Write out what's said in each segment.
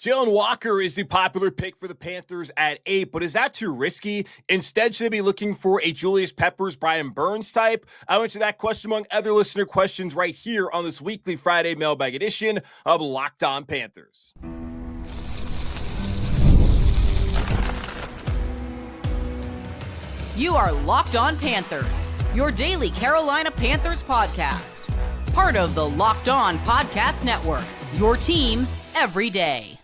Jalon Walker is the popular pick for the Panthers at 8, but is that too risky? Instead, should they be looking for a Julius Peppers, Brian Burns type? I went to that question among other listener questions right here on this weekly Friday mailbag edition of Locked On Panthers. You are Locked On Panthers, your daily Carolina Panthers podcast. Part of the Locked On Podcast Network, your team every day.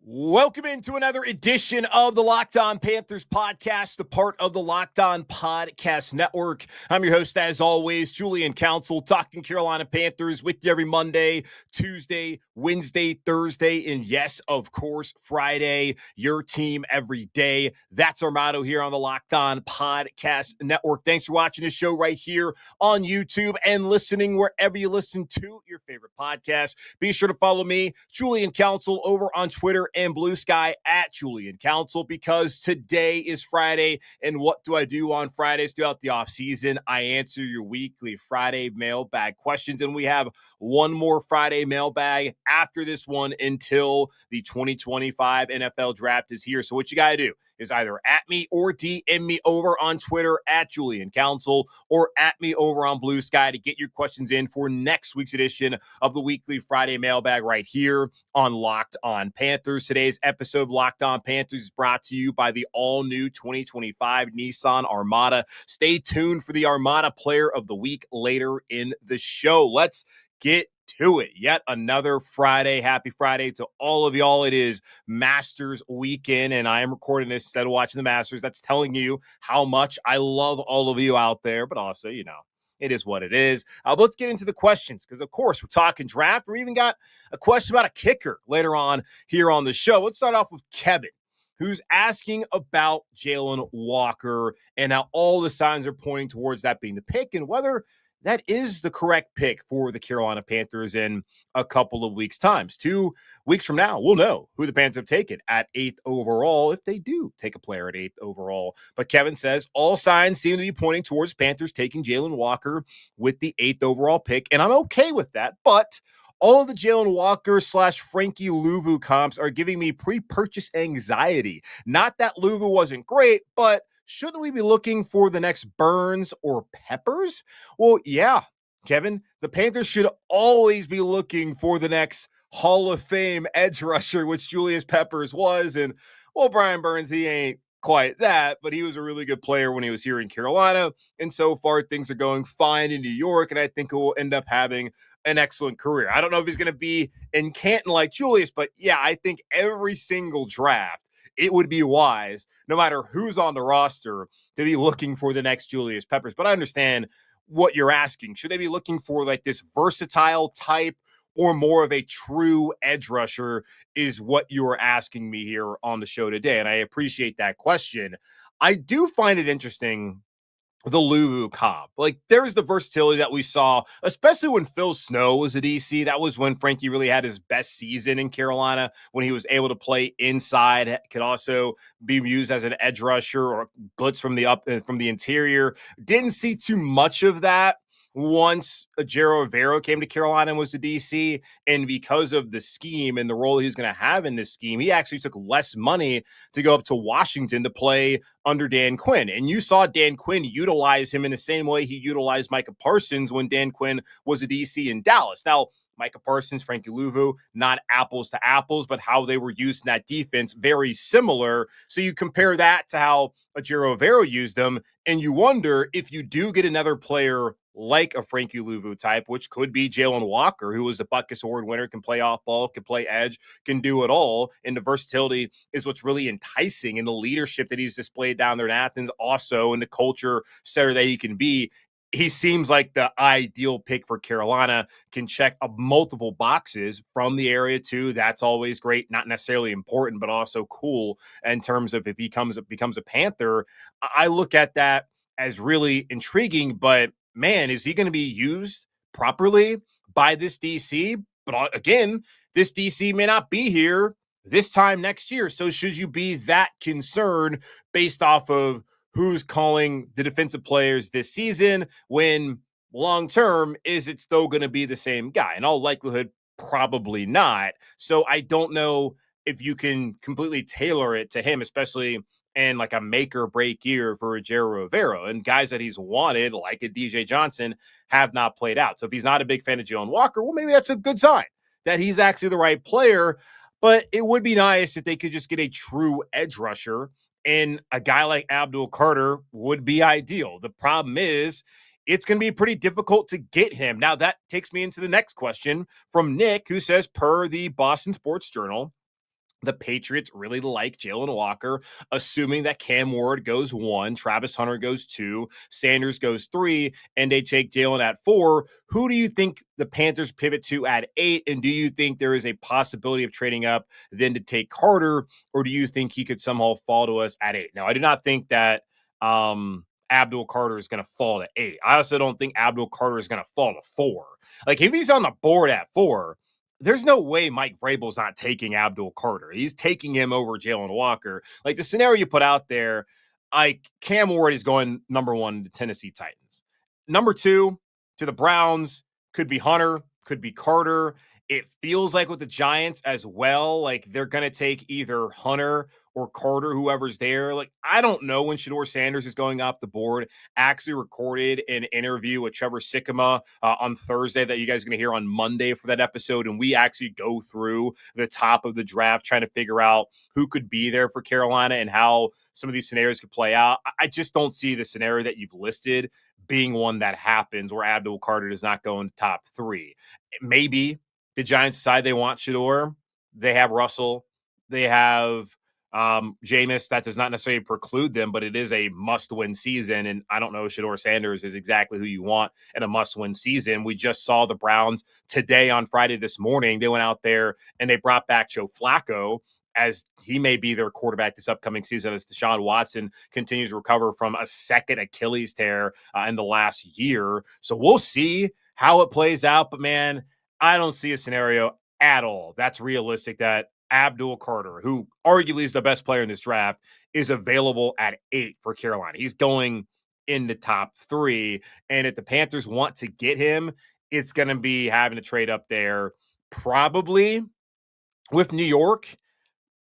Welcome into another edition of the Locked On Panthers podcast, the part of the Locked On Podcast Network. I'm your host, as always, Julian Council, talking Carolina Panthers with you every Monday, Tuesday, Wednesday, Thursday, and yes, of course, Friday, your team every day. That's our motto here on the Locked On Podcast Network. Thanks for watching the show right here on YouTube and listening wherever you listen to your favorite podcast. Be sure to follow me, Julian Council, over on Twitter and Blue Sky at Julian Council, because today is Friday. And what do I do on Fridays throughout the offseason? I answer your weekly Friday mailbag questions. And we have one more Friday mailbag after this one until the 2025 NFL draft is here. So what you got to do is either at me or DM me over on Twitter at Julian Council or at me over on Blue Sky to get your questions in for next week's edition of the weekly Friday mailbag right here on Locked On Panthers. Today's episode of Locked On Panthers is brought to you by the all-new 2025 Nissan Armada. Stay tuned for the Armada Player of the Week later in the show. Let's get to it. Yet another Friday. Happy Friday to all of y'all. It is Masters weekend, and I am recording this instead of watching the Masters. That's telling you how much I love all of you out there, but also, it is what it is. Let's get into the questions because, of course, we're talking draft. We even got a question about a kicker later on here on the show. Let's start off with Kevin, who's asking about Jalon Walker and how all the signs are pointing towards that being the pick and whether that is the correct pick for the Carolina Panthers in a couple of weeks' time. 2 weeks from now, we'll know who the Panthers have taken at 8th overall, if they do take a player at 8th overall. But Kevin says, all signs seem to be pointing towards Panthers taking Jalon Walker with the 8th overall pick, and I'm okay with that, but all of the Jalon Walker / Frankie Louvu comps are giving me pre-purchase anxiety. Not that Louvu wasn't great, but shouldn't we be looking for the next Burns or Peppers? Well, yeah, Kevin, the Panthers should always be looking for the next Hall of Fame edge rusher, which Julius Peppers was. And, well, Brian Burns, he ain't quite that, but he was a really good player when he was here in Carolina. And so far, things are going fine in New York, and I think he will end up having an excellent career. I don't know if he's going to be in Canton like Julius, but yeah, I think every single draft, it would be wise, no matter who's on the roster, to be looking for the next Julius Peppers. But I understand what you're asking. Should they be looking for like this versatile type or more of a true edge rusher is what you are asking me here on the show today. And I appreciate that question. I do find it interesting, the Louvu comp. Like, there's the versatility that we saw, especially when Phil Snow was a DC. That was when Frankie really had his best season in Carolina, when he was able to play inside, could also be used as an edge rusher or blitz from the interior. Didn't see too much of that once Ejiro Evero came to Carolina and was the DC, and because of the scheme and the role he was going to have in this scheme, he actually took less money to go up to Washington to play under Dan Quinn. And you saw Dan Quinn utilize him in the same way he utilized Micah Parsons when Dan Quinn was a DC in Dallas. Now, Micah Parsons, Frankie Louvu, not apples to apples, but how they were used in that defense, very similar. So you compare that to how Ejiro Evero used them, and you wonder if you do get another player like a Frankie Louvu type, which could be Jalon Walker, who was a Butkus Award winner, can play off ball, can play edge, can do it all. And the versatility is what's really enticing, and the leadership that he's displayed down there in Athens also, and the culture setter that he can be. He seems like the ideal pick for Carolina, can check multiple boxes from the area too. That's always great. Not necessarily important, but also cool in terms of if he becomes a Panther. I look at that as really intriguing, but man, is he going to be used properly by this DC? But again, this DC may not be here this time next year. So should you be that concerned based off of who's calling the defensive players this season, when long-term, is it still going to be the same guy? In all likelihood, probably not. So I don't know if you can completely tailor it to him, especially in like a make or break year for Ejiro Rivera, and guys that he's wanted, like a DJ Johnson, have not played out. So if he's not a big fan of Jalon Walker, well, maybe that's a good sign that he's actually the right player. But it would be nice if they could just get a true edge rusher, and a guy like Abdul Carter would be ideal. The problem is it's going to be pretty difficult to get him. Now, that takes me into the next question from Nick, who says, per the Boston Sports Journal, the Patriots really like Jalon Walker, assuming that Cam Ward goes 1, Travis Hunter goes 2, Sanders goes 3, and they take Jalon at 4. Who do you think the Panthers pivot to at 8? And do you think there is a possibility of trading up then to take Carter, or do you think he could somehow fall to us at 8? Now, I do not think that Abdul Carter is going to fall to 8. I also don't think Abdul Carter is going to fall to 4. Like, if he's on the board at 4, there's no way Mike Vrabel's not taking Abdul Carter. He's taking him over Jalon Walker. Like, the scenario you put out there, Cam Ward is going number 1 to Tennessee Titans. Number 2 to the Browns, could be Hunter, could be Carter. It feels like with the Giants as well, like they're going to take either Hunter or Carter, whoever's there. Like, I don't know when Shedeur Sanders is going off the board. Actually recorded an interview with Trevor Sikkema on Thursday that you guys are going to hear on Monday for that episode. And we actually go through the top of the draft, trying to figure out who could be there for Carolina and how some of these scenarios could play out. I just don't see the scenario that you've listed being one that happens where Abdul Carter does not go in top 3. Maybe the Giants decide they want Shedeur. They have Russell. They have Jameis. That does not necessarily preclude them, but it is a must-win season, and I don't know if Shedeur Sanders is exactly who you want in a must-win season. We just saw the Browns today on Friday this morning. They went out there and they brought back Joe Flacco, as he may be their quarterback this upcoming season, as Deshaun Watson continues to recover from a second Achilles tear in the last year. So we'll see how it plays out, but man, I don't see a scenario at all that's realistic that Abdul Carter, who arguably is the best player in this draft, is available at 8 for Carolina. He's going in the top 3. And if the Panthers want to get him, it's going to be having to trade up there, probably with New York.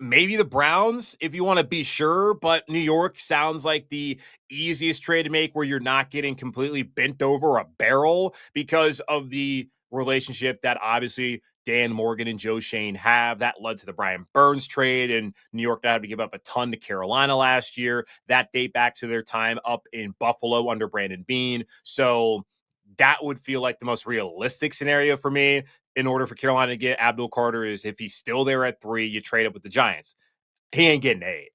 Maybe the Browns, if you want to be sure, but New York sounds like the easiest trade to make, where you're not getting completely bent over a barrel because of the relationship that obviously Dan Morgan and Joe Shane have. That led to the Brian Burns trade, and New York had to give up a ton to Carolina last year. That date back to their time up in Buffalo under Brandon Beane. So that would feel like the most realistic scenario for me. In order for Carolina to get Abdul Carter, is if he's still there at 3, you trade up with the Giants. He ain't getting 8.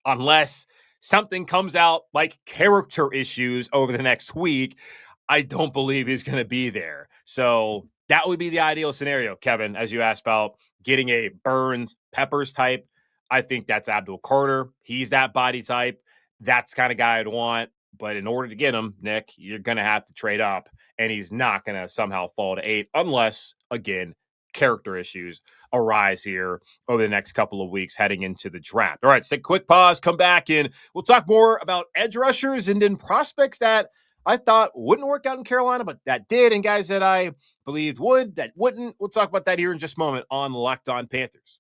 Unless something comes out like character issues over the next week, I don't believe he's going to be there. So that would be the ideal scenario, Kevin, as you asked about getting a Burns Peppers type. I think that's Abdul Carter. He's that body type. That's the kind of guy I'd want. But in order to get him, Nick, you're going to have to trade up, and he's not going to somehow fall to 8 unless, again, character issues arise here over the next couple of weeks heading into the draft. All right, let's take a quick pause, come back, and we'll talk more about edge rushers and then prospects that I thought wouldn't work out in Carolina, but that did, and guys that I believed would, that wouldn't. We'll talk about that here in just a moment on Locked On Panthers.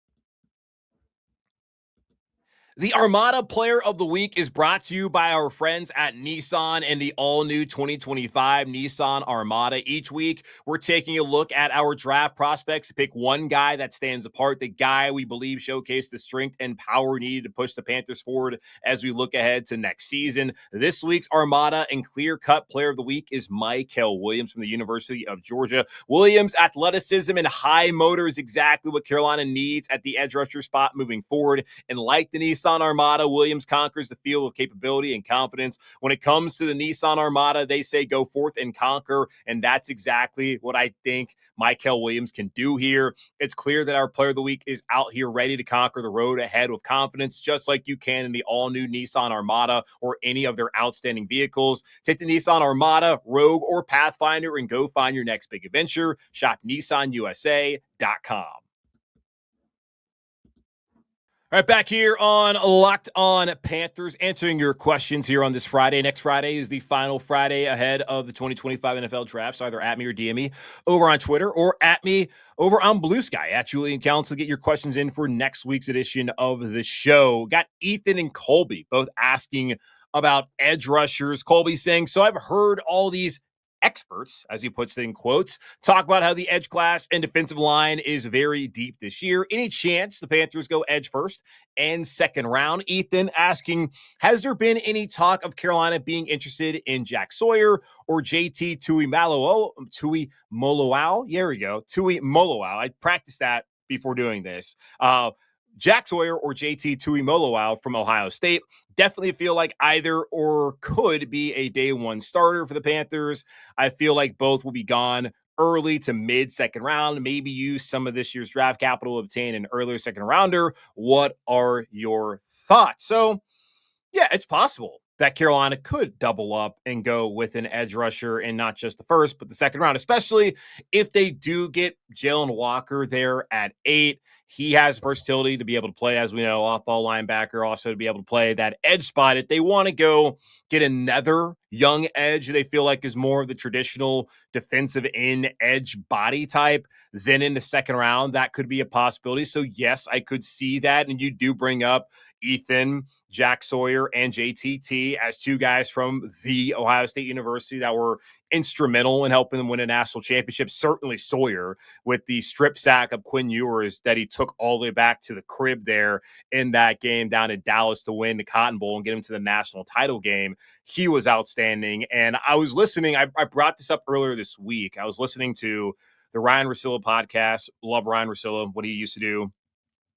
The Armada Player of the Week is brought to you by our friends at Nissan and the all-new 2025 Nissan Armada. Each week, we're taking a look at our draft prospects to pick one guy that stands apart, the guy we believe showcased the strength and power needed to push the Panthers forward as we look ahead to next season. This week's Armada and clear-cut Player of the Week is Mykel Williams from the University of Georgia. Williams' athleticism and high motor is exactly what Carolina needs at the edge rusher spot moving forward, and like the Nissan Armada, Williams conquers the field of capability and confidence. When it comes to the Nissan Armada, they say go forth and conquer, and that's exactly what I think Mykel Williams can do here. It's clear that our Player of the Week is out here ready to conquer the road ahead with confidence, just like you can in the all-new Nissan Armada or any of their outstanding vehicles. Take the Nissan Armada, Rogue, or Pathfinder and go find your next big adventure. Shop NissanUSA.com. All right, back here on Locked On Panthers, answering your questions here on this Friday. Next Friday is the final Friday ahead of the 2025 NFL Draft. So either at me or DM me over on Twitter or at me over on Blue Sky at Julian Council. Get your questions in for next week's edition of the show. Got Ethan and Colby both asking about edge rushers. Colby saying, so I've heard all these experts, as he puts it in quotes, talk about how the edge class and defensive line is very deep this year. Any chance the Panthers go edge first and second round? Ethan asking, has there been any talk of Carolina being interested in Jack Sawyer or JT Tuimoloau? There we go. Tuimoloau. I practiced that before doing this. Jack Sawyer or JT Tuimoloau from Ohio State. Definitely feel like either or could be a day one starter for the Panthers. I feel like both will be gone early to mid second round, maybe use some of this year's draft capital to obtain an earlier second rounder. What are your thoughts? So, yeah, it's possible that Carolina could double up and go with an edge rusher and not just the first, but the second round, especially if they do get Jalon Walker there at 8. He has versatility to be able to play, as we know, off-ball linebacker, also to be able to play that edge spot. If they want to go get another young edge they feel like is more of the traditional defensive end edge body type, then in the second round, that could be a possibility. So, yes, I could see that. And you do bring up Ethan, Jack Sawyer, and JTT as two guys from the Ohio State University that were instrumental in helping them win a national championship. Certainly Sawyer, with the strip sack of Quinn Ewers that he took all the way back to the crib there in that game down in Dallas to win the Cotton Bowl and get him to the national title game. He was outstanding. And I was listening, I brought this up earlier this week. I was listening to the Ryan Russillo podcast. Love Ryan Russillo, what he used to do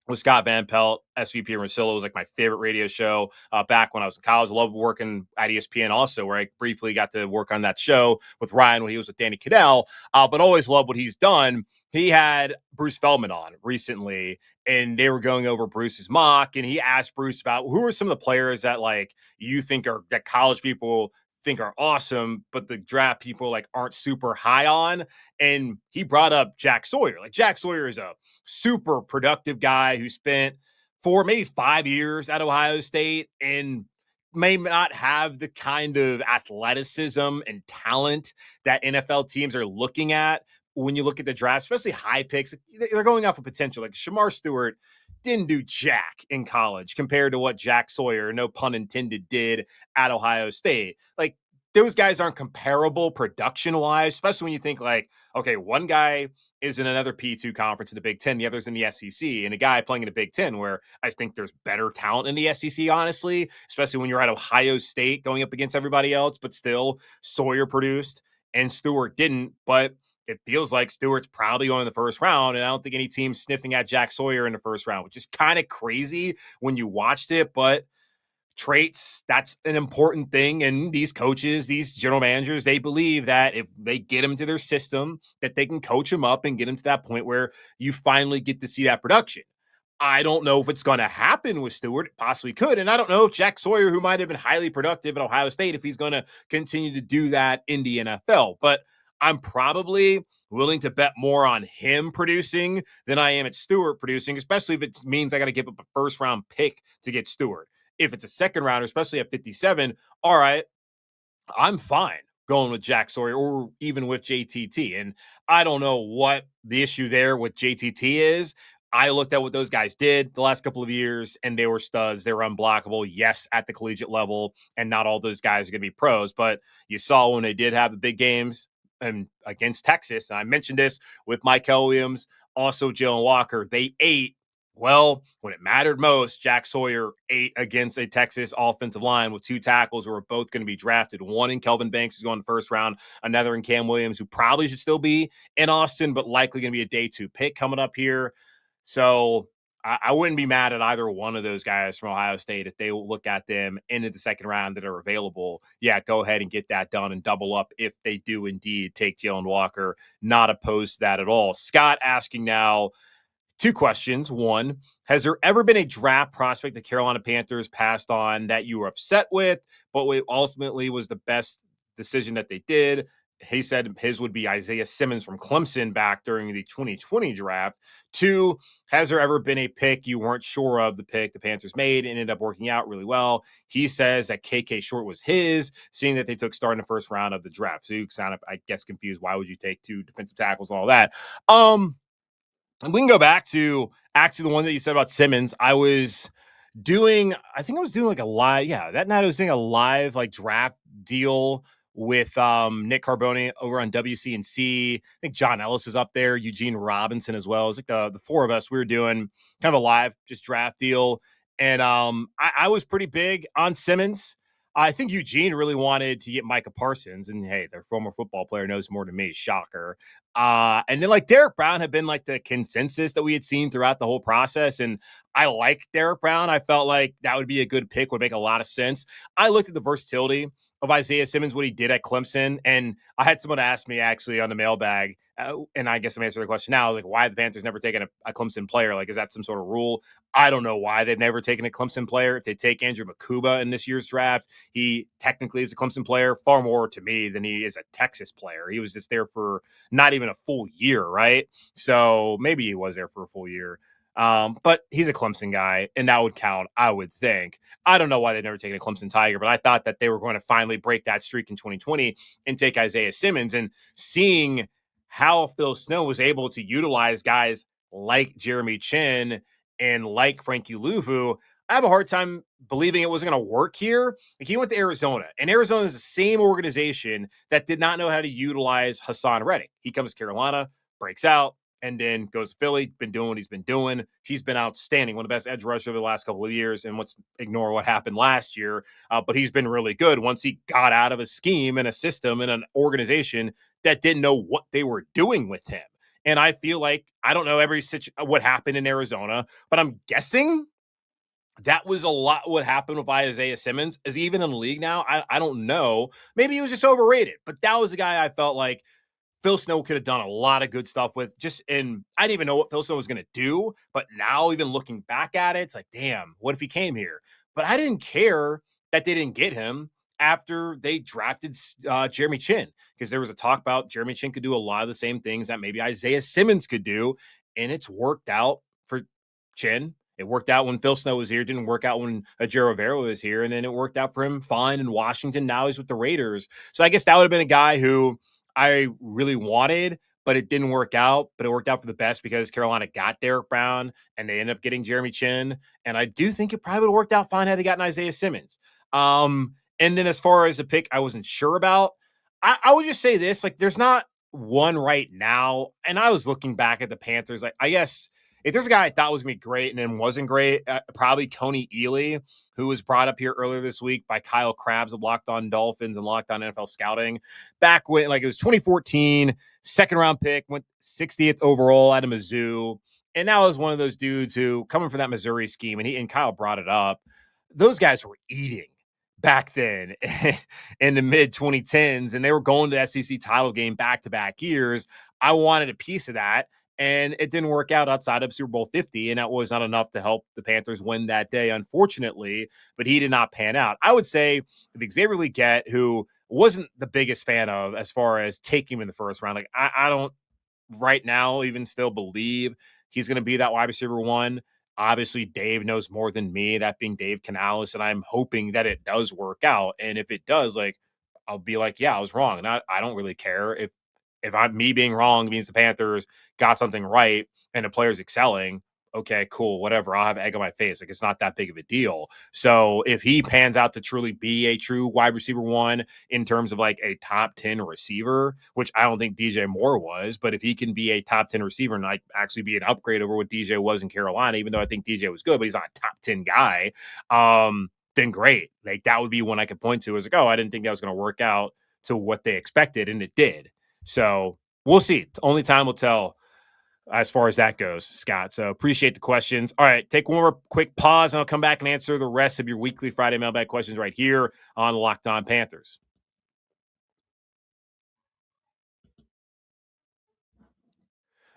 with Scott Van Pelt. SVP Russillo was like my favorite radio show back when I was in college. I loved working at ESPN also, where I briefly got to work on that show with Ryan when he was with Danny Cadell, but always loved what he's done. He had Bruce Feldman on recently, and they were going over Bruce's mock, and he asked Bruce about who are some of the players that like you think are that college people think are awesome, but the draft people like aren't super high on. And he brought up Jack Sawyer. Like Jack Sawyer is a super productive guy who spent 4, maybe 5 years at Ohio State and may not have the kind of athleticism and talent that NFL teams are looking at when you look at the draft, especially high picks. They're going off of potential. Like Shamar Stewart didn't do jack in college compared to what Jack Sawyer, no pun intended, did at Ohio State. Like those guys aren't comparable production wise, especially when you think like, okay, one guy is in another P2 conference in the Big Ten, the other's in the SEC, and a guy playing in the Big Ten where I think there's better talent in the SEC, honestly, especially when you're at Ohio State going up against everybody else, but still Sawyer produced and Stewart didn't. But it feels like Stewart's probably going in the first round, and I don't think any team's sniffing at Jack Sawyer in the first round, which is kind of crazy when you watched it, but traits, that's an important thing. And these coaches, these general managers, they believe that if they get him to their system, that they can coach him up and get him to that point where you finally get to see that production. I don't know if it's going to happen with Stewart. It possibly could. And I don't know if Jack Sawyer, who might have been highly productive at Ohio State, if he's going to continue to do that in the NFL. But I'm probably willing to bet more on him producing than I am at Stewart producing, especially if it means I got to give up a first round pick to get Stewart. If it's a second rounder, especially at 57, all right, I'm fine going with Jack Sawyer or even with JTT. And I don't know what the issue there with JTT is. I looked at what those guys did the last couple of years, and they were studs. They were unblockable, yes, at the collegiate level, and not all those guys are going to be pros. But you saw when they did have the big games and against Texas, and I mentioned this with Michael Williams, also Jalon Walker, they ate. Well, when it mattered most, Jack Sawyer ate against a Texas offensive line with 2 tackles who are both going to be drafted. One in Kelvin Banks, who's going the first round, another in Cam Williams, who probably should still be in Austin, but likely going to be a day 2 pick coming up here. So I wouldn't be mad at either one of those guys from Ohio State if they look at them into the second round that are available. Yeah, go ahead and get that done and double up if they do indeed take Jalon Walker. Not opposed to that at all. Scott asking now, 2 questions. One, has there ever been a draft prospect the Carolina Panthers passed on that you were upset with, but ultimately was the best decision that they did? he said his would be Isaiah Simmons from Clemson back during the 2020 draft. 2, has there ever been a pick you weren't sure of the pick the Panthers made and ended up working out really well? He says that KK Short was his, seeing that they took star in the first round of the draft. So you sound, I guess, confused. Why would you take 2 defensive tackles and all that? And we can go back to actually the one that you said about Simmons. I think I was doing like a live, that night I was doing a live like draft deal with Nick Carboni over on WCNC. I think John Ellis is up there, Eugene Robinson as well. It was like the 4 of us. We were doing kind of a live just draft deal. And I was pretty big on Simmons. I think Eugene really wanted to get Micah Parsons, and hey, their former football player knows more than me. Shocker. And then like Derrick Brown had been like the consensus that we had seen throughout the whole process. And I like Derrick Brown. I felt like that would be a good pick, would make a lot of sense. I looked at the versatility of Isaiah Simmons, what he did at Clemson. And I had someone ask me actually on the mailbag, and I guess I'm answering the question now, like why the Panthers never taken a Clemson player. Like, is that some sort of rule? I don't know why they've never taken a Clemson player. If they take Andrew Makuba in this year's draft, he technically is a Clemson player, far more to me than he is a Texas player. He was just there for not even a full year, right? So maybe he was there for a full year. But he's a Clemson guy, and that would count, I would think. I don't know why they've never taken a Clemson Tiger, but I thought that they were going to finally break that streak in 2020 and take Isaiah Simmons. And seeing how Phil Snow was able to utilize guys like Jeremy Chin and like Frankie Louvu, I have a hard time believing it wasn't going to work here. Like, he went to Arizona, and Arizona is the same organization that did not know how to utilize Hassan Reddick. He comes to Carolina, breaks out, and then goes to Philly, been doing what he's been doing. He's been outstanding, one of the best edge rushers over the last couple of years, and let's ignore what happened last year. But he's been really good once he got out of a scheme and a system and an organization that didn't know what they were doing with him. And I feel like, I don't know what happened in Arizona, but I'm guessing that was a lot what happened with Isaiah Simmons. Is he even in the league now? I don't know. Maybe he was just overrated, but that was the guy I felt like Phil Snow could have done a lot of good stuff with. And I didn't even know what Phil Snow was going to do, but now even looking back at it, it's like, damn, what if he came here? But I didn't care that they didn't get him after they drafted Jeremy Chin, because there was a talk about Jeremy Chin could do a lot of the same things that maybe Isaiah Simmons could do, and it's worked out for Chin. It worked out when Phil Snow was here. It didn't work out when Ajero Rivera was here, and then it worked out for him fine in Washington. Now he's with the Raiders. So I guess that would have been a guy who I really wanted, but it didn't work out. But it worked out for the best because Carolina got Derrick Brown and they ended up getting Jeremy Chin. And I do think it probably would have worked out fine had they gotten Isaiah Simmons. And then as far as a pick I wasn't sure about, I would just say this, like, there's not one right now. And I was looking back at the Panthers, like, I guess if there's a guy I thought was going to be great and then wasn't great, probably Coney Ely, who was brought up here earlier this week by Kyle Krabs of Locked On Dolphins and Locked On NFL Scouting. Back when, like, it was 2014, second round pick, went 60th overall out of Mizzou. And now is one of those dudes who, coming from that Missouri scheme, and Kyle brought it up, those guys were eating back then in the mid 2010s, and they were going to the SEC title game back-to-back years. I wanted a piece of that, and it didn't work out outside of Super Bowl 50, and that was not enough to help the Panthers win that day, unfortunately, but he did not pan out. I would say if Xavier Legette, who wasn't the biggest fan of as far as taking him in the first round, like, I don't right now even still believe he's going to be that wide receiver 1. Obviously, Dave knows more than me, that being Dave Canales, and I'm hoping that it does work out. And if it does, like, I'll be like, yeah, I was wrong. And I don't really care if I'm me being wrong means the Panthers got something right and the player's excelling. Okay, cool, whatever. I'll have egg on my face. Like, it's not that big of a deal. So if he pans out to truly be a true wide receiver 1 in terms of like a top 10 receiver, which I don't think DJ Moore was, but if he can be a top 10 receiver and like actually be an upgrade over what DJ was in Carolina, even though I think DJ was good, but he's not a top 10 guy, then great. Like, that would be one I could point to as like, oh, I didn't think that was going to work out to what they expected, and it did. So we'll see. Only time will tell as far as that goes, Scott. So appreciate the questions. All right, take one more quick pause, and I'll come back and answer the rest of your weekly Friday mailbag questions right here on Locked On Panthers.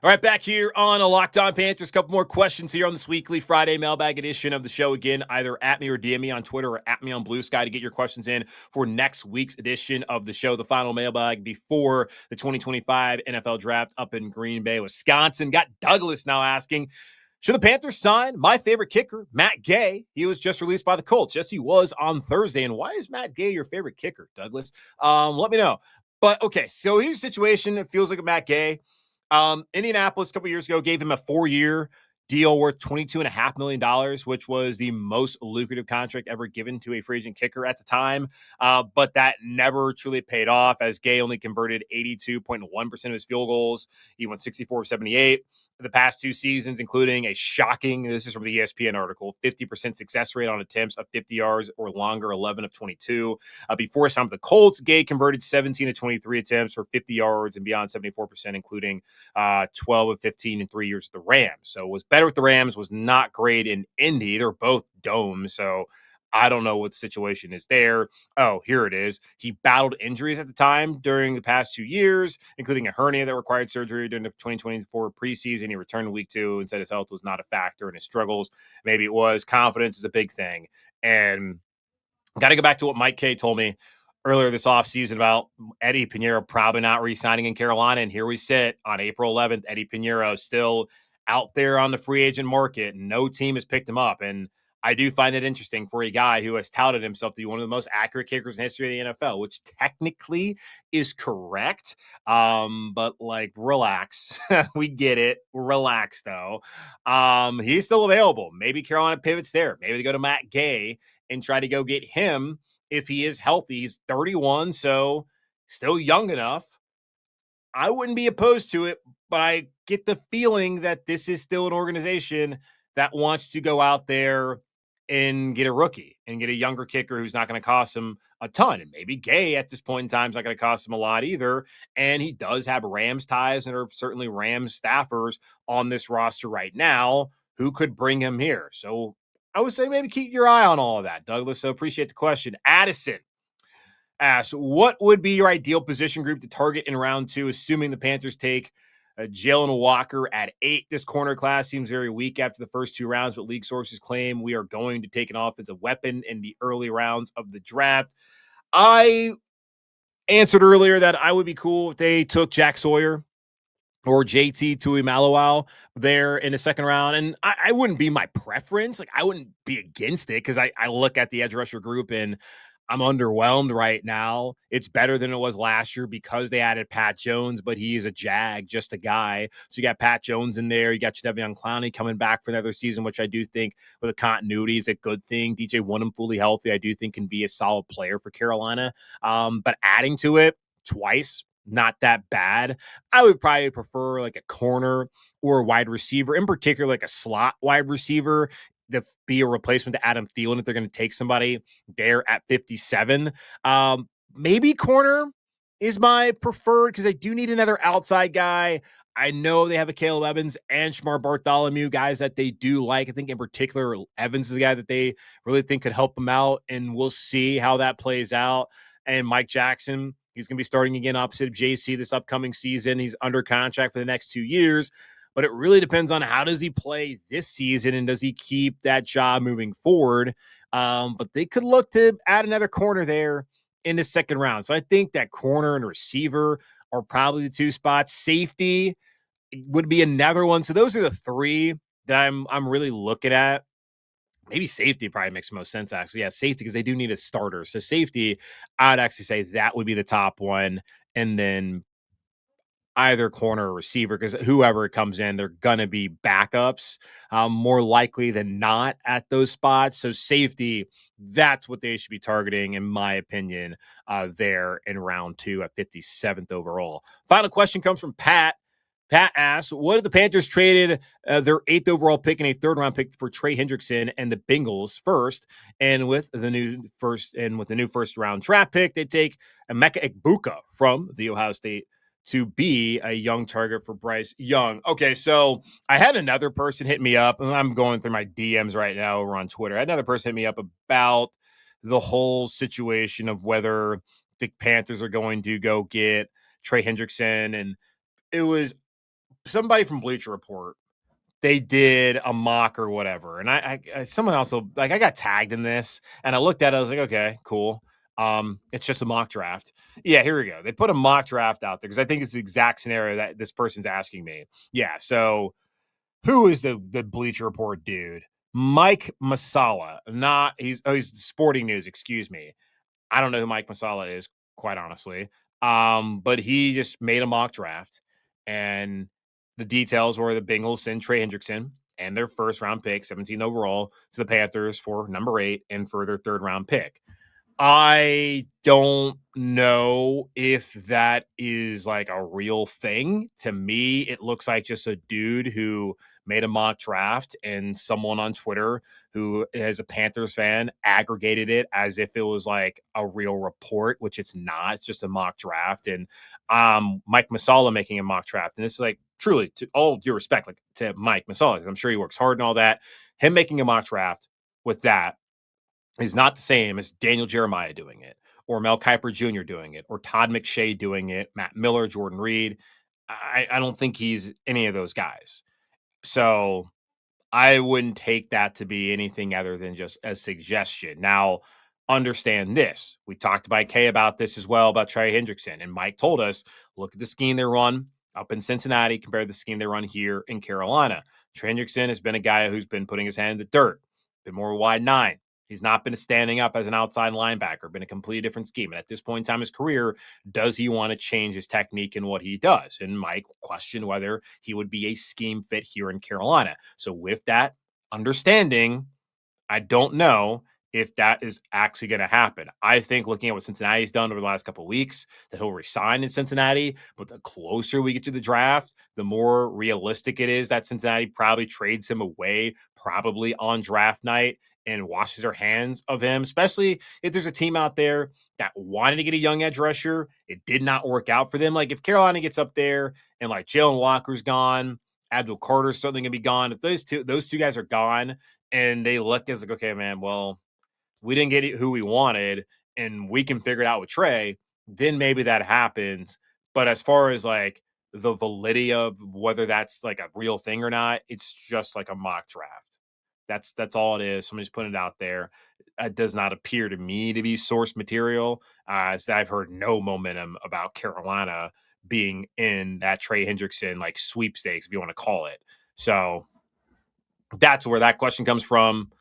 All right, back here on a Locked On Panthers. A couple more questions here on this weekly Friday mailbag edition of the show. Again, either at me or DM me on Twitter or at me on Blue Sky to get your questions in for next week's edition of the show, the final mailbag before the 2025 NFL Draft up in Green Bay, Wisconsin. Got Douglas now asking, should the Panthers sign my favorite kicker, Matt Gay? He was just released by the Colts. Yes, he was on Thursday. And why is Matt Gay your favorite kicker, Douglas? Let me know. But okay, so here's the situation. It feels like a Matt Gay. Indianapolis a couple years ago gave him a 4-year deal worth $22.5 million, which was the most lucrative contract ever given to a free agent kicker at the time. But that never truly paid off, as Gay only converted 82.1% of his field goals. He went 64 of 78 the past 2 seasons, including a shocking, this is from the ESPN article, 50% success rate on attempts of 50 yards or longer, 11 of 22. Before his time with the Colts, Gay converted 17 of 23 attempts for 50 yards and beyond 74%, including 12 of 15 in 3 years with the Rams. So was better with the Rams, was not great in Indy. They're both domes. So I don't know what the situation is there. Oh, here it is. He battled injuries at the time during the past 2 years, including a hernia that required surgery during the 2024 preseason. He returned in week 2 and said his health was not a factor in his struggles. Maybe it was. Confidence is a big thing. And got to go back to what Mike K told me earlier this offseason about Eddie Pinheiro probably not re-signing in Carolina. And here we sit on April 11th. Eddie Pinheiro still out there on the free agent market. No team has picked him up. And I do find it interesting for a guy who has touted himself to be one of the most accurate kickers in history of the NFL, which technically is correct. But like, relax. We get it. Relax, though. He's still available. Maybe Carolina pivots there. Maybe they go to Matt Gay and try to go get him if he is healthy. He's 31, so still young enough. I wouldn't be opposed to it, but I get the feeling that this is still an organization that wants to go out there and get a rookie and get a younger kicker who's not going to cost him a ton. And maybe Gay at this point in time is not going to cost him a lot either. And he does have Rams ties, and are certainly Rams staffers on this roster right now who could bring him here. So I would say maybe keep your eye on all of that, Douglas. So appreciate the question. Addison asks, what would be your ideal position group to target in round 2, assuming the Panthers take Jalon Walker at 8? This corner class seems very weak after the first 2 rounds, but league sources claim we are going to take an offensive weapon in the early rounds of the draft. I answered earlier that I would be cool if they took Jack Sawyer or JT Tuimoloau there in the second round. And I wouldn't be my preference. Like, I wouldn't be against it, because I look at the edge rusher group and I'm underwhelmed right now. It's better than it was last year because they added Pat Jones, but he is a jag, just a guy. So you got Pat Jones in there. You got Jadeveon Clowney coming back for another season, which I do think with a continuity is a good thing. DJ Wooden fully healthy, I do think can be a solid player for Carolina. But adding to it twice, not that bad. I would probably prefer like a corner or a wide receiver, in particular, like a slot wide receiver, to be a replacement to Adam Thielen if they're going to take somebody there at 57. Maybe corner is my preferred, because I do need another outside guy. I know they have a Caleb Evans and Shamar Bartholomew, guys that they do like. I think in particular, Evans is the guy that they really think could help them out, and we'll see how that plays out. And Mike Jackson, he's going to be starting again opposite of JC this upcoming season. He's under contract for the next 2 years. But it really depends on how does he play this season, and does he keep that job moving forward. But they could look to add another corner there in the second round. So I think that corner and receiver are probably the 2 spots. Safety would be another one. So those are the 3 that I'm really looking at. Maybe safety probably makes the most sense, actually. Yeah, safety, because they do need a starter. So safety, I'd actually say that would be the top one. And then either corner or receiver, because whoever comes in, they're going to be backups more likely than not at those spots. So safety, that's what they should be targeting, in my opinion, there in round 2 at 57th overall. Final question comes from Pat. Pat asks, what if the Panthers traded their 8th overall pick and a 3rd round pick for Trey Hendrickson and the Bengals first, and with the new first round draft pick, they take Emeka Egbuka from the Ohio State to be a young target for Bryce Young? Okay, so I had another person hit me up, and I'm going through my DMs right now over on Twitter. I had another person hit me up about the whole situation of whether the Panthers are going to go get Trey Hendrickson, and it was somebody from Bleacher Report, they did a mock or whatever. And I someone also, like, I got tagged in this and I looked at it. I was like, okay, cool. It's just a mock draft. Yeah, here we go. They put a mock draft out there because I think it's the exact scenario that this person's asking me. Yeah. So who is the Bleacher Report dude? Mike Masala. He's Sporting News, excuse me. I don't know who Mike Masala is, quite honestly. But he just made a mock draft, and the details were the Bengals send Trey Hendrickson and their first round pick, 17 overall, to the Panthers for number 8 and for their third round pick. I don't know if that is like a real thing. To me, it looks like just a dude who made a mock draft and someone on Twitter who is a Panthers fan aggregated it as if it was like a real report, which it's not. It's just a mock draft. And Mike Masala making a mock draft. And this is like truly, to all due respect, like to Mike Masala, I'm sure he works hard and all that. Him making a mock draft with that is not the same as Daniel Jeremiah doing it, or Mel Kiper Jr. doing it, or Todd McShay doing it, Matt Miller, Jordan Reed. I don't think he's any of those guys. So I wouldn't take that to be anything other than just a suggestion. Now, understand this. We talked to Mike Kay about this as well, about Trey Hendrickson. And Mike told us, look at the scheme they run up in Cincinnati compared to the scheme they run here in Carolina. Trey Hendrickson has been a guy who's been putting his hand in the dirt, been more wide 9. He's not been standing up as an outside linebacker, been a completely different scheme. And at this point in time in his career, does he want to change his technique and what he does? And Mike questioned whether he would be a scheme fit here in Carolina. So with that understanding, I don't know if that is actually going to happen. I think looking at what Cincinnati's done over the last couple of weeks, that he'll resign in Cincinnati. But the closer we get to the draft, the more realistic it is that Cincinnati probably trades him away, probably on draft night, and washes their hands of him, especially if there's a team out there that wanted to get a young edge rusher. It did not work out for them. Like if Carolina gets up there and like Jalon Walker's gone, Abdul Carter's certainly going to be gone. If those two guys are gone and they look as like, okay, man, well, we didn't get who we wanted and we can figure it out with Trey, then maybe that happens. But as far as like the validity of whether that's like a real thing or not, it's just like a mock draft. That's all it is. Somebody's putting it out there. It does not appear to me to be source material. As I've heard no momentum about Carolina being in that Trey Hendrickson like sweepstakes, if you want to call it. So that's where that question comes from.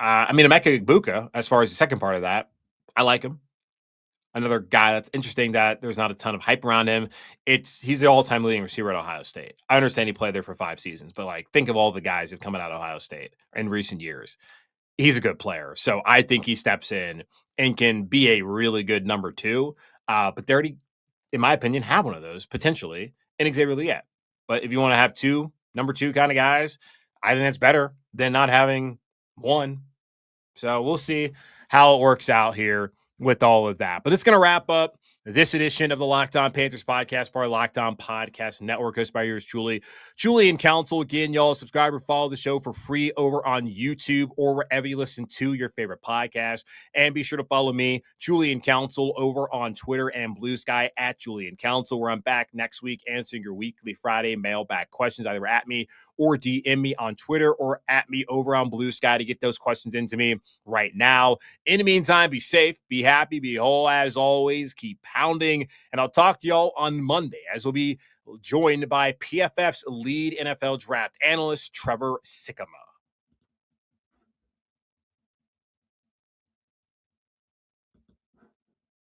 Emeka Egbuka, as far as the second part of that, I like him. Another guy that's interesting that there's not a ton of hype around him. He's the all-time leading receiver at Ohio State. I understand he played there for 5 seasons, but like think of all the guys who've come out of Ohio State in recent years. He's a good player. So I think he steps in and can be a really good number 2. But they already, in my opinion, have one of those potentially in Xavier Liet. But if you want to have 2 number 2 kind of guys, I think that's better than not having one. So we'll see how it works out here with all of that. But it's going to wrap up this edition of the Locked On Panthers podcast, part of Locked On Podcast Network, hosted by yours truly, Julian Council. Again, y'all subscribe or follow the show for free over on YouTube or wherever you listen to your favorite podcast. And be sure to follow me, Julian Council, over on Twitter and Blue Sky at Julian Council, where I'm back next week answering your weekly Friday mailbag questions, either at me or DM me on Twitter or at me over on Blue Sky to get those questions into me right now. In the meantime, be safe, be happy, be whole as always. Keep pounding, and I'll talk to y'all on Monday as we'll be joined by PFF's lead NFL draft analyst, Trevor Sikkema.